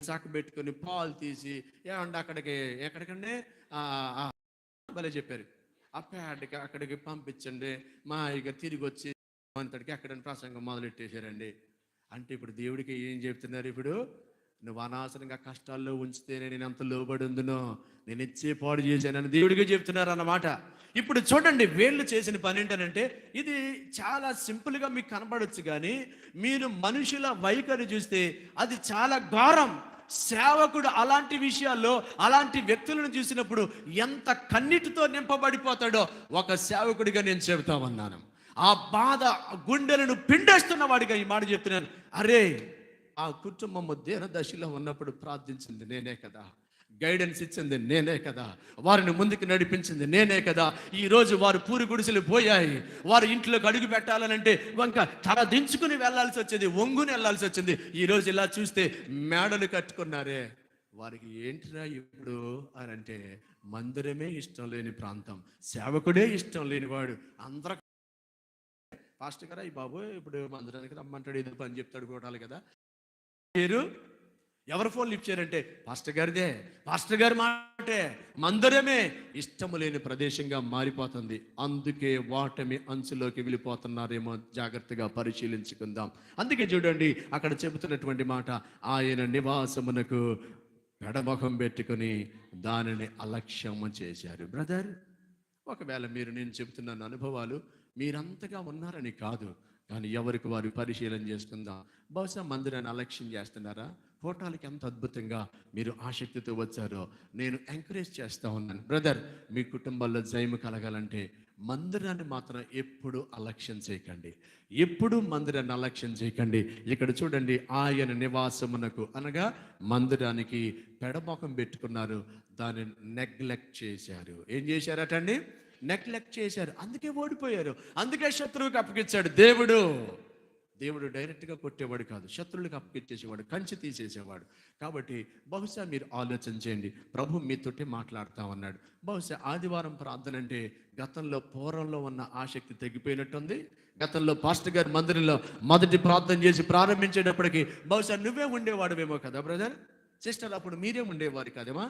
చక్క పెట్టుకొని పాలు తీసి ఏమంటే ఎక్కడికండి భలే చెప్పారు, అప్పటికి అక్కడికి పంపించండి, మా ఇక తిరిగి వచ్చి అంతటికి అక్కడ ప్రసంగం మొదలెట్టేశారండి. అంటే ఇప్పుడు దేవుడికి ఏం చెప్తున్నారు? ఇప్పుడు నువ్వు అనవసరంగా కష్టాల్లో ఉంచితేనే నేను ఎంత లోబడి ఉందునో, నేను ఇచ్చే పాడు చేశానని దేవుడికి చెప్తున్నారు అన్నమాట. ఇప్పుడు చూడండి, వీళ్ళు చేసిన పని ఏంటనంటే, ఇది చాలా సింపుల్గా మీకు కనబడవచ్చు, కానీ మీరు మనుషుల వైఖరి చూస్తే అది చాలా ఘోరం. సేవకుడు అలాంటి విషయాల్లో అలాంటి వ్యక్తులను చూసినప్పుడు ఎంత కన్నీటితో నింపబడిపోతాడో ఒక సేవకుడిగా నేను చెబుతా ఉన్నాను. ఆ బాధ గుండెలను పిండేస్తున్న వాడిగా ఈ మాట చెప్తున్నాను. అరే, ఆ కుటుంబము దేన దశలో ఉన్నప్పుడు ప్రార్థించింది నేనే కదా, గైడెన్స్ ఇచ్చింది నేనే కదా, వారిని ముందుకు నడిపించింది నేనే కదా. ఈరోజు వారు పూరి గుడిసెలు పోయాయి, వారు ఇంట్లోకి అడుగు పెట్టాలనంటే వంక తల దించుకుని వెళ్ళాల్సి వచ్చింది, వంగుని వెళ్ళాల్సి వచ్చింది. ఈరోజు ఇలా చూస్తే మేడలు కట్టుకున్నారే, వారికి ఏంటిరా ఇప్పుడు అని అంటే, మందిరమే ఇష్టం లేని ప్రాంతం, సేవకుడే ఇష్టం లేనివాడు. అందరూ పాస్టర్ గారా, ఈ బాబు ఇప్పుడు మందిరానికి రమ్మంటాడు, ఏదో పని చెప్తాడు కోటాలి కదా, మీరు ఎవరు ఫోన్ లిఫ్ట్ చేయారంటే పాస్టర్ గారిదే, పాస్టర్ గారి మాటే. మందిరమే ఇష్టము లేని ప్రదేశంగా మారిపోతుంది. అందుకే వాటమి అంచులోకి వెళ్ళిపోతున్నారేమో, జాగ్రత్తగా పరిశీలించుకుందాం. అందుకే చూడండి, అక్కడ చెబుతున్నటువంటి మాట, ఆయన నివాసమునకు పెడముఖం పెట్టుకుని దానిని అలక్ష్యము చేశారు. బ్రదర్, ఒకవేళ నేను చెబుతున్నాను అనుభవాలు మీరంతగా ఉన్నారని కాదు, కానీ ఎవరికి వారు పరిశీలన చేసుకుందాం. బహుశా మందిరాన్ని అలక్ష్యం చేస్తున్నారా? ఫోటోలకి ఎంత అద్భుతంగా మీరు ఆసక్తితో వచ్చారో నేను ఎంకరేజ్ చేస్తూ ఉన్నాను. బ్రదర్, మీ కుటుంబాల్లో జయము కలగాలంటే మందిరాన్ని మాత్రం ఎప్పుడు అలక్ష్యం చేయకండి, ఎప్పుడు మందిరాన్ని అలక్ష్యం చేయకండి. ఇక్కడ చూడండి, ఆయన నివాసమునకు అనగా మందిరానికి పెడమొఖం పెట్టుకున్నారు, దాన్ని నెగ్లెక్ట్ చేశారు. ఏం చేశారటండి? నెగ్లెక్ట్ చేశారు. అందుకే ఓడిపోయారు, అందుకే శత్రువుకి అప్పగించాడు దేవుడు. దేవుడు డైరెక్ట్గా కొట్టేవాడు కాదు, శత్రువులకు అప్పగించేసేవాడు, కంచి తీసేసేవాడు. కాబట్టి బహుశా మీరు ఆలోచన చేయండి, ప్రభు మీతోటి మాట్లాడుతూ ఉన్నాడు. బహుశా ఆదివారం ప్రార్థన అంటే గతంలో పూర్వంలో ఉన్న ఆసక్తి తగ్గిపోయినట్టుంది. గతంలో పాస్టర్ గారి మందిరంలో మొదటి ప్రార్థన చేసి ప్రారంభించేటప్పటికి బహుశా నువ్వే ఉండేవాడువేమో కదా బ్రదర్, సిస్టర్, అప్పుడు మీరే ఉండేవారు కదేమా.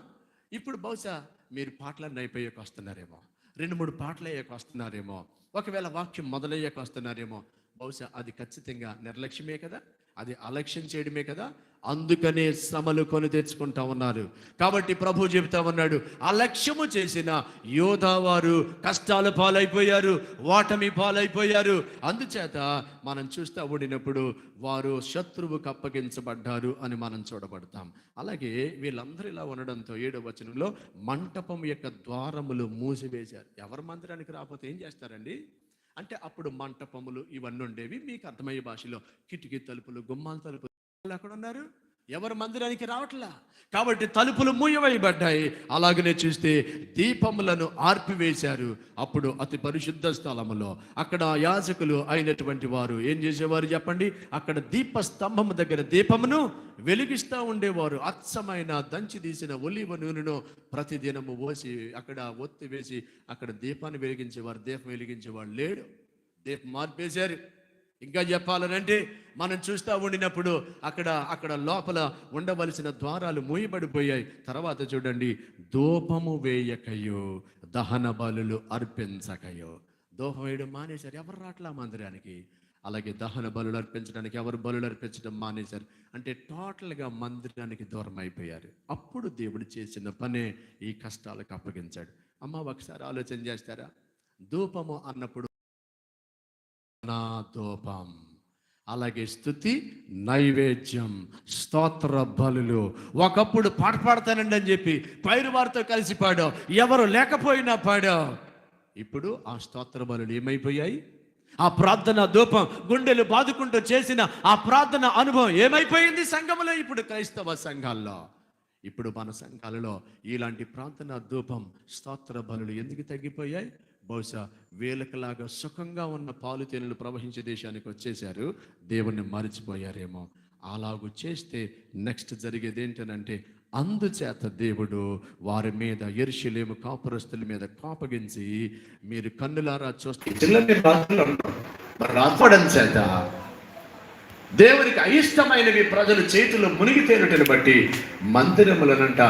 ఇప్పుడు బహుశా మీరు పాటలన్నీ అయిపోయాక వస్తున్నారేమో, 2-3 పాటలు అయ్యాక వస్తున్నారేమో, ఒకవేళ వాక్యం మొదలయ్యాక వస్తున్నారేమో. బహుశా అది ఖచ్చితంగా నిర్లక్ష్యమే కదా, అది అలక్ష్యం చేయడమే కదా. అందుకనే శ్రమలు కొని తెచ్చుకుంటా ఉన్నారు. కాబట్టి ప్రభు చెబుతా ఉన్నాడు, అలక్ష్యము చేసిన యోధా వారు కష్టాల పాలైపోయారు, ఓటమి పాలైపోయారు. అందుచేత మనం చూస్తూ ఉండినప్పుడు వారు శత్రువుకు అప్పగించబడ్డారు అని మనం చూడబడతాం. అలాగే వీళ్ళందరూ ఇలా ఉండడంతో 7వ వచనంలో మంటపం యొక్క ద్వారములు మూసివేశారు. ఎవరి మందిరానికి రాకపోతే ఏం చేస్తారండి అంటే, అప్పుడు మంటపములు ఇవన్నీ ఉండేవి. మీకు అర్థమయ్యే భాషలో కిటికీ తలుపులు, గుమ్మాల తలుపులు అక్కడ ఉన్నారు, ఎవరు మందిరానికి రావట్లా. కాబట్టి తలుపులు మూయవేయబడ్డాయి. అలాగనే చూస్తే దీపములను ఆర్పివేశారు. అప్పుడు అతి పరిశుద్ధ స్థలములో అక్కడ యాజకులు అయినటువంటి వారు ఏం చేసేవారు చెప్పండి? అక్కడ దీపస్తంభము దగ్గర దీపమును వెలిగిస్తూ ఉండేవారు. అచ్చమైన దంచి తీసిన ఒలివ నూనెను ప్రతిదినము పోసి అక్కడ ఒత్తి వేసి అక్కడ దీపాన్ని వెలిగించేవారు. దీపం వెలిగించేవాడు లేడు, దీపం మార్పేశారు. ఇంకా చెప్పాలనంటే మనం చూస్తూ ఉండినప్పుడు అక్కడ లోపల ఉండవలసిన ద్వారాలు మూయబడిపోయాయి. తర్వాత చూడండి, ధూపము వేయకయో దహన బలులు అర్పించకయో. ధూపం వేయడం మానేశారు, ఎవరు రాట్లా మందిరానికి. అలాగే దహన బలులు అర్పించడానికి ఎవరు బలులు అర్పించడం మానేశారు. అంటే టోటల్గా మందిరానికి దూరం అయిపోయారు. అప్పుడు దేవుడు చేసిన పనే ఈ కష్టాలకు అప్పగించాడు. అమ్మ, ఒకసారి ఆలోచన చేస్తారా? ధూపము అన్నప్పుడు నా ధూపం, అలాగే స్తుతి, నైవేద్యం, స్తోత్ర బలులు. ఒకప్పుడు పాట పాడతానండి అని చెప్పి పైరు వారితో కలిసి పాడావు, ఎవరు లేకపోయినా పాడావు. ఇప్పుడు ఆ స్తోత్ర బలులు ఏమైపోయాయి? ఆ ప్రార్థన ధూపం, గుండెలు బాదుకుంటూ చేసిన ఆ ప్రార్థన అనుభవం ఏమైపోయింది సంఘములో? ఇప్పుడు క్రైస్తవ సంఘాల్లో, ఇప్పుడు మన సంఘాలలో ఇలాంటి ప్రార్థన ధూపం, స్తోత్ర బలులు ఎందుకు తగ్గిపోయాయి? బహుశా వేలకలాగా సుఖంగా ఉన్న పాలు తేనెలు ప్రవహించే దేశానికి వచ్చేసారు, దేవుణ్ణి మరిచిపోయారేమో. అలాగూ చేస్తే నెక్స్ట్ జరిగేది ఏంటనంటే, అందుచేత దేవుడు వారి మీద, యెరూషలేము కాపురస్తుల మీద కోపగించి, మీరు కన్నులారా చూస్తే రావడం చేత దేవునికి అయిష్టమైనవి ప్రజలు చేతులు మునిగి తేలుటను బట్టి మందిరములనంట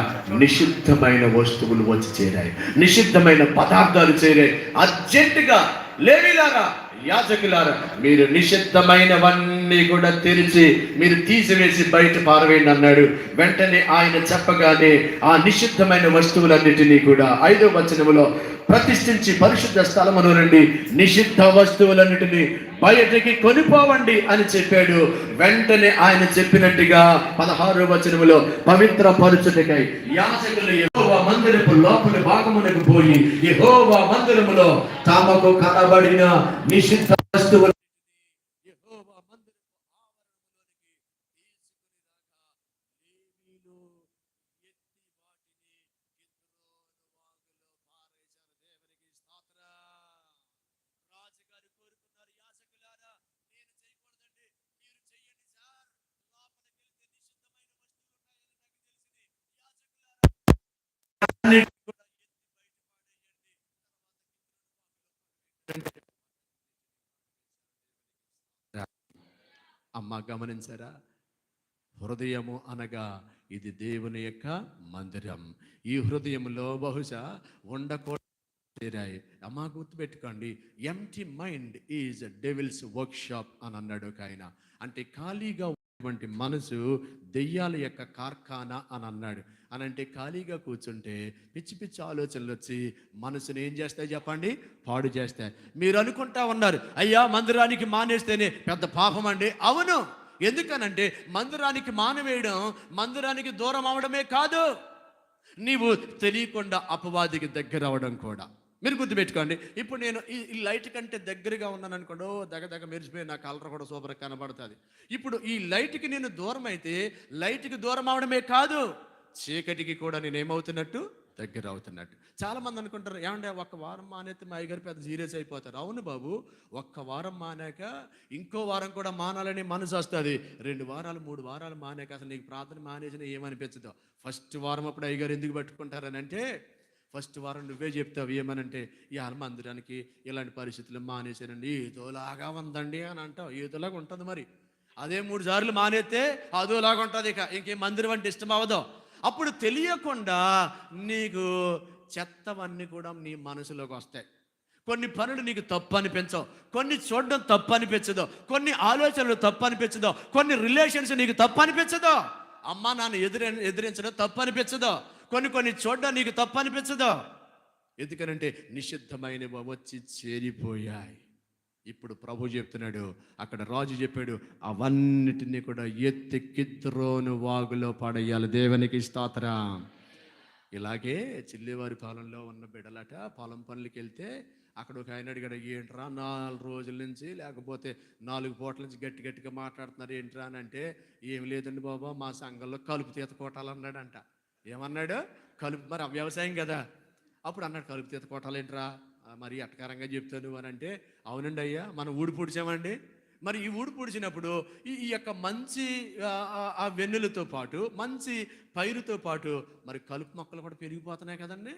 నిషిద్ధమైన వస్తువులు వచ్చి చేరాయి, నిషిద్ధమైన పదార్థాలు చేరాయి. అర్జెంటుగా లేవీలారా, యాజకులారా, మీరు నిషిద్ధమైనవన్నీ కూడా తెరిచి మీరు తీసివేసి బయట పారవేయండి అన్నాడు. వెంటనే ఆయన చెప్పగానే ఆ నిషిద్ధమైన వస్తువులన్నిటినీ కూడా 5వ వచనములో ప్రతిష్ఠించి పరిశుద్ధ స్థలమును నుండి నిషిద్ధ వస్తువులన్నిటినీ బయటికి కొనిపోవండి అని చెప్పాడు. వెంటనే ఆయన చెప్పినట్టుగా 16వ వచనములో పవిత్ర పరుచుటకై యాజకులు యెహోవా మందిరపు లోపలి భాగమునకు పోయి యెహోవా మందిరములో తామకు కనబడిన నిషిద్ధ వస్తువులు యెహోవా మందిరపు అమ్మ గమనించారా? హృదయము అనగా ఇది దేవుని యొక్క మందిరం. ఈ హృదయంలో బహుశా ఉండకూడదు చేరాయి. అమ్మ గుర్తుపెట్టుకోండి, empty mind is devils work shop అని అన్నాడు ఒక ఆయన. అంటే ఖాళీగా ఉన్నటువంటి మనసు దెయ్యాల యొక్క కార్ఖానా అని అన్నాడు. అని అంటే ఖాళీగా కూర్చుంటే పిచ్చి పిచ్చి ఆలోచనలు వచ్చి మనసుని ఏం చేస్తాయి చెప్పండి? పాడు చేస్తాయి. మీరు అనుకుంటా ఉన్నారు, అయ్యా మందిరానికి మానేస్తేనే పెద్ద పాపం అండి. అవును, ఎందుకనంటే మందిరానికి మానవేయడం మందిరానికి దూరం అవడమే కాదు, నీవు తెలియకుండా అపవాదికి దగ్గర అవడం కూడా. మీరు గుర్తుపెట్టుకోండి. ఇప్పుడు నేను ఈ లైట్ కంటే దగ్గరగా ఉన్నాను అనుకోండి, దగ్గర మెరిసిపోయి నా కలర్ కూడా సూపర్గా కనబడుతుంది. ఇప్పుడు ఈ లైట్కి నేను దూరం అయితే లైట్కి దూరం అవడమే కాదు, చీకటికి కూడా నేను ఏమవుతున్నట్టు? దగ్గర అవుతున్నట్టు. చాలామంది అనుకుంటారు, ఏమంటే ఒక్క వారం మానేస్తే మా అయ్యగారు పెద్ద సీరియస్ అయిపోతారు. అవును బాబు, ఒక్క వారం మానాక ఇంకో వారం కూడా మానాలని మనసు వస్తుంది. 2 వారాలు 3 వారాలు మానాక అసలు నీకు ప్రార్థన మానేసినా ఏమనిపించదో. ఫస్ట్ వారం అప్పుడు అయ్యగారు ఎందుకు పట్టుకుంటారని అంటే, ఫస్ట్ వారం నువ్వే చెప్తావు ఏమనంటే, ఇవాళ మందిరానికి ఇలాంటి పరిస్థితులు మానేశానండి, ఏదోలాగా ఉందండి అని అంటావు. ఏదోలాగా ఉంటుంది. మరి అదే 3 సార్లు మానేస్తే అదోలాగా ఉంటుంది. ఇంకేం మందిరం అంటే ఇష్టం అవ్వదు. అప్పుడు తెలియకుండా నీకు చెత్తవన్నీ కూడా నీ మనసులోకి వస్తాయి. కొన్ని పనులు నీకు తప్పు అనిపించవు, కొన్ని చూడడం తప్పు అనిపించదు, కొన్ని ఆలోచనలు తప్పు అనిపించదు, కొన్ని రిలేషన్స్ నీకు తప్పు అనిపించదు, అమ్మ నాన్న ఎదిరించడం తప్పు అనిపించదు, కొన్ని చూడడం నీకు తప్పు అనిపించదు. ఎందుకనంటే నిషిద్ధమైనవి వచ్చి చేరిపోయాయి. ఇప్పుడు ప్రభు చెప్తున్నాడు, అక్కడ రాజు చెప్పాడు, అవన్నిటినీ కూడా ఎత్తి కిద్రోను వాగులో పడేయాలి. దేవునికి స్తోత్రం. ఇలాగే చిల్లివారి పాలెంలో ఉన్న బిడ్డలట పొలం పనులకి వెళ్తే అక్కడ ఒక ఆయన అడిగాడు, ఏంట్రా 4 రోజుల నుంచి లేకపోతే 4 పూటల నుంచి గట్టిగా మాట్లాడుతున్నారు ఏంట్రా అని అంటే, ఏం లేదండి బాబా, మా సంఘంలో కలుపు తీత కొట్టాలన్నాడంట. ఏమన్నాడు? కలుపు. మరి వ్యవసాయం కదా. అప్పుడు అన్నాడు, కలుపు తీత కొట్టాలేంట్రా, మరి అటకారంగా చెప్తాను అని అంటే, అవునండి అయ్యా, మనం ఊడి పొడిచామండి. మరి ఈ ఊడి పొడిచినప్పుడు ఈ యొక్క మంచి ఆ వెన్నులతో పాటు మంచి పైరుతో పాటు మరి కలుపు మొక్కలు కూడా పెరిగిపోతున్నాయి కదండి.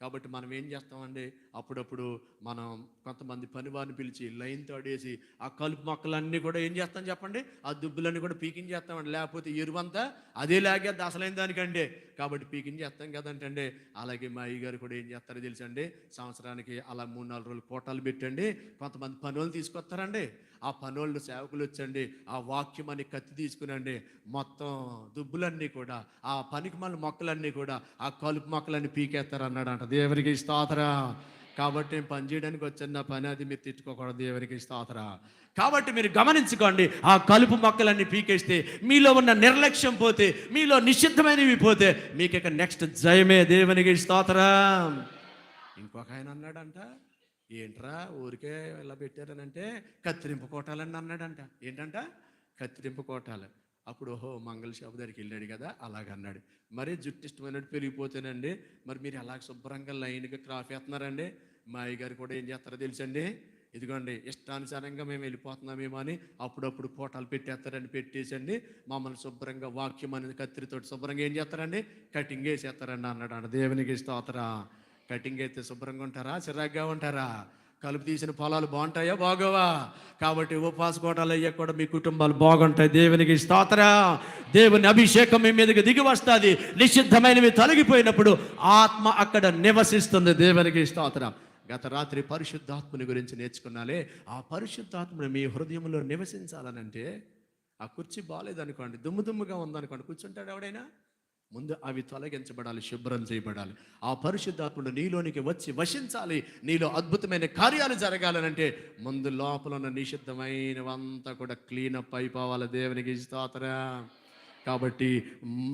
కాబట్టి మనం ఏం చేస్తామండి, అప్పుడప్పుడు మనం కొంతమంది పనివారిని పిలిచి లైన్ తోడేసి ఆ కలుపు మొక్కలన్నీ కూడా ఏం చేస్తాం చెప్పండి, ఆ దుబ్బులన్నీ కూడా పీకింగ్ చేస్తామండి. లేకపోతే ఎరువంతా అదే లాగేది అసలైన దానికంటే. కాబట్టి పీకింగ్ చేస్తాం కదంటండి. అలాగే మా అయ్యగారు కూడా ఏం చేస్తారో తెలుసండి, సంవత్సరానికి అలా 3-4 రోజులు కోటాలు పెట్టండి, కొంతమంది పనులు తీసుకొస్తారండి. ఆ పనులు సేవకులు వచ్చండి, ఆ వాక్యం అని కత్తి తీసుకునండి, మొత్తం దుబ్బులన్నీ కూడా ఆ పనికి మళ్ళీ మొక్కలన్నీ కూడా ఆ కలుపు మొక్కలన్నీ పీకేస్తారు అన్నాడంట. దేవునికి స్తోత్రం. కాబట్టి నేను పని చేయడానికి వచ్చాను, నా పని అది, మీరు తిట్టుకోకూడదు. దేవునికి స్తోత్రం. కాబట్టి మీరు గమనించుకోండి, ఆ కలుపు మొక్కలన్నీ పీకేస్తే మీలో ఉన్న నిర్లక్ష్యం పోతే, మీలో నిషిద్ధమైనవి పోతే మీకు ఇక నెక్స్ట్ జయమే. దేవునికి స్తోత్రం. ఇంకొక ఆయన అన్నాడంట, ఏంట్రా ఊరికే ఇలా పెట్టారనంటే, కత్తిరింపు కోటాలని అన్నాడంట. ఏంటంట? కత్తిరింపు కోటాలు. అప్పుడు ఓహో మంగళ షాపు దగ్గరికి వెళ్ళాడు కదా, అలాగన్నాడు. మరి జుట్టు ఇష్టమైనట్టు పెరిగిపోతేనండి, మరి మీరు అలాగ శుభ్రంగా లైన్గా క్రాఫ్ వేస్తున్నారండి. మా అయ్యగారు కూడా ఏం చేస్తారో తెలుసండి, ఇదిగోండి ఇష్టానుసారంగా మేము వెళ్ళిపోతున్నామేమో అని అప్పుడప్పుడు కోటాలు పెట్టేస్తారండి. పెట్టేసండి మమ్మల్ని శుభ్రంగా వాక్యం అనేది కత్తిరితోటి శుభ్రంగా ఏం చేస్తారండి, కటింగ్ వేసేస్తారండి అన్నాడు. దేవునికి స్తోత్రం. కటింగ్ అయితే శుభ్రంగా ఉంటారా, చిరాగ్గా ఉంటారా? కలుపు తీసిన పొలాలు బాగుంటాయా బాగోవా? కాబట్టి ఉపవాస కోటాలు అయ్యా కూడా మీ కుటుంబాలు బాగుంటాయి. దేవునికి స్తోత్రం. దేవుని అభిషేకం మీ మీదకి దిగి వస్తుంది. నిషిద్ధమైనవి తొలగిపోయినప్పుడు ఆత్మ అక్కడ నివసిస్తుంది. దేవునికి స్తోత్రం. గత రాత్రి పరిశుద్ధాత్మని గురించి నేర్చుకున్నాలే. ఆ పరిశుద్ధాత్మని మీ హృదయంలో నివసించాలనంటే ఆ కుర్చీ బాగాలేదనుకోండి, దుమ్ముగా ఉందనుకోండి, కూర్చుంటాడు ఎవడైనా? ముందు అవి తొలగించబడాలి, శుభ్రం చేయబడాలి. ఆ పరిశుద్ధాత్ముడు నీలోనికి వచ్చి వశించాలి. నీలో అద్భుతమైన కార్యాలు జరగాలనంటే ముందు లోపల ఉన్న నిషిద్ధమైనవంతా కూడా క్లీనప్ అయిపోవాలి. దేవునికి స్తోత్రం. కాబట్టి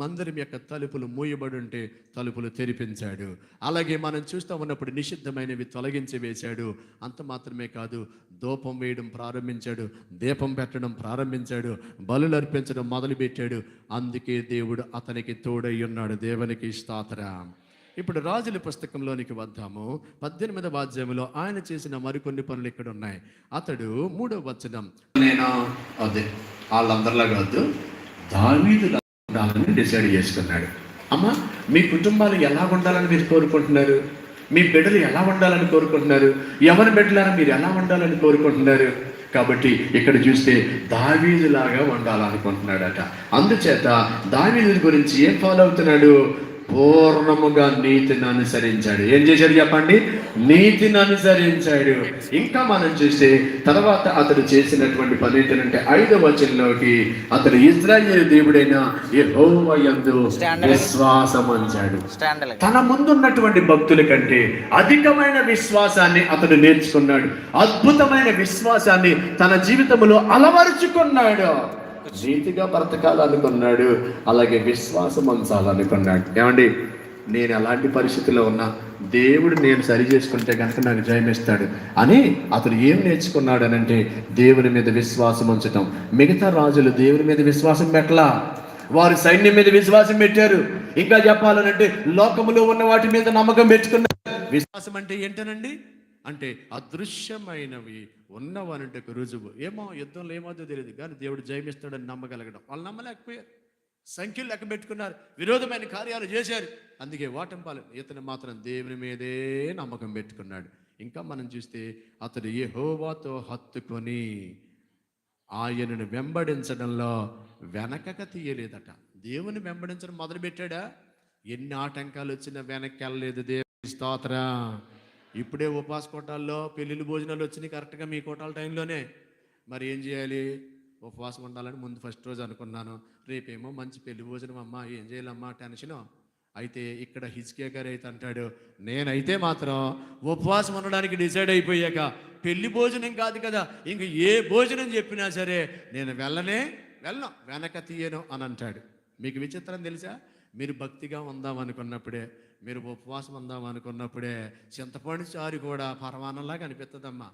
మందిరం యొక్క తలుపులు మూయబడి ఉంటే తలుపులు తెరిపించాడు. అలాగే మనం చూస్తూ ఉన్నప్పుడు నిషిద్ధమైనవి తొలగించి వేశాడు. అంత మాత్రమే కాదు, ధూపం వేయడం ప్రారంభించాడు, దీపం పెట్టడం ప్రారంభించాడు, బలులు అర్పించడం మొదలుపెట్టాడు. అందుకే దేవుడు అతనికి తోడై ఉన్నాడు. దేవునికి స్తోత్రం. ఇప్పుడు రాజుల పుస్తకంలోనికి వద్దాము. 18వ అధ్యాయంలో ఆయన చేసిన మరికొన్ని పనులు ఇక్కడ ఉన్నాయి. అతడు 3వ వచనం, నేను అదే వాళ్ళందరిలాగా వద్దు, దావీదులా ఉండాలని డిసైడ్ చేసుకున్నాడు. అమ్మ, మీ కుటుంబాలు ఎలా ఉండాలని మీరు కోరుకుంటున్నారు? మీ బిడ్డలు ఎలా ఉండాలని కోరుకుంటున్నారు? ఎవరి బిడ్డలారా మీరు ఎలా ఉండాలని కోరుకుంటున్నారు? కాబట్టి ఇక్కడ చూస్తే దావీదులాగా ఉండాలనుకుంటున్నాడట. అందుచేత దావీదు గురించి ఏం ఫాలో అవుతున్నాడు? పూర్ణముగా నీతిని అనుసరించాడు. ఏం చేశాడు చెప్పండి? నీతిని అనుసరించాడు. ఇంకా మనం చూస్తే తర్వాత అతడు చేసినటువంటి పని ఏంటంటే 5వ వచనంలోకి, అతడు ఇశ్రాయేలు దేవుడైన యెహోవా యందు విశ్వాసం ఉంచాడు. తన ముందున్నటువంటి భక్తుల కంటే అధికమైన విశ్వాసాన్ని అతడు నేర్చుకున్నాడు. అద్భుతమైన విశ్వాసాన్ని తన జీవితంలో అలవరుచుకున్నాడు. నీతిగా బ్రతకాలనుకున్నాడు, అలాగే విశ్వాసం ఉంచాలనుకున్నాడు. ఏమండి, నేను ఎలాంటి పరిస్థితిలో ఉన్నా దేవుడు నేను సరి చేసుకుంటే కనుక నాకు జయమిస్తాడు అని అతడు ఏం నేర్చుకున్నాడు అనంటే దేవుని మీద విశ్వాసం ఉంచటం. మిగతా రాజులు దేవుని మీద విశ్వాసం పెట్టలా, వారు సైన్యం మీద విశ్వాసం పెట్టారు. ఇంకా చెప్పాలనంటే లోకములో ఉన్న వాటి మీద నమ్మకం పెట్టుకున్నారు. విశ్వాసం అంటే ఏంటనండి? అంటే అదృశ్యమైనవి ఉన్నవనంటే రుజువు. ఏమో యుద్ధంలో ఏమవుతుందో తెలియదు, కానీ దేవుడు జయమిస్తాడని నమ్మగలగడం. వాళ్ళు నమ్మలేకపోయారు, సంఖ్యలు లెక్క పెట్టుకున్నారు, విరోధమైన కార్యాలు చేశారు, అందుకే ఓటమి పాలు. ఇతను మాత్రం దేవుని మీదే నమ్మకం పెట్టుకున్నాడు. ఇంకా మనం చూస్తే అతడు యెహోవాతో హత్తుకొని ఆయనను వెంబడించడంలో వెనకక తీయలేదట. దేవుని వెంబడించడం మొదలుపెట్టాడా? ఎన్ని ఆటంకాలు వచ్చినా వెనక్కి వెళ్ళలేదు. దేవుని స్తోత్రం. ఇప్పుడే ఉపవాస కోటాల్లో పెళ్ళిళ్ళు భోజనాలు వచ్చినాయి కరెక్ట్గా మీ కోటాల టైంలోనే. మరి ఏం చేయాలి? ఉపవాసం ఉండాలని ముందు ఫస్ట్ రోజు అనుకున్నాను. రేపేమో మంచి పెళ్లి భోజనం అమ్మా, ఏం చేయాలమ్మా టెన్షను. అయితే ఇక్కడ హిజ్కియా గారు అయితే అంటాడు, నేనైతే మాత్రం ఉపవాసం ఉండడానికి డిసైడ్ అయిపోయాక పెళ్లి భోజనం కాదు కదా, ఇంక ఏ భోజనం చెప్పినా సరే నేను వెళ్ళను, వెనక తీయను అని అంటాడు. మీకు విచిత్రం తెలుసా? మీరు భక్తిగా ఉందాం అనుకున్నప్పుడే, మీరు ఉపవాసం ఉందాం అనుకున్నప్పుడే చింతపండు చారు కూడా పరమానంలాగా అనిపిస్తుందమ్మా.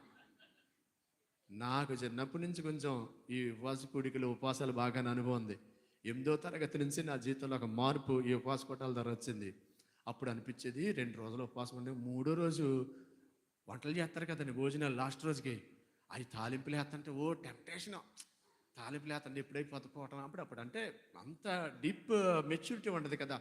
నాకు చిన్నప్పటి నుంచి కొంచెం ఈ ఉపవాస కూడికలు ఉపవాసాలు బాగా అనుభవం ఉంది. 8వ తరగతి నుంచి నా జీవితంలో ఒక మార్పు ఈ ఉపవాస కోటాల ద్వారా వచ్చింది. అప్పుడు అనిపించేది 2 రోజులు ఉపవాసం ఉండే, 3వ రోజు వంటలు చేస్తారు కదండి భోజనాలు లాస్ట్ రోజుకి, అవి తాలింపులు వేస్తుంటే ఓ టెంప్టేషను. తాలింపులు వేస్తండి ఎప్పుడైపోతుంది కోటం అప్పుడు అంటే అంత డీప్ మెచ్యూరిటీ ఉండదు కదా,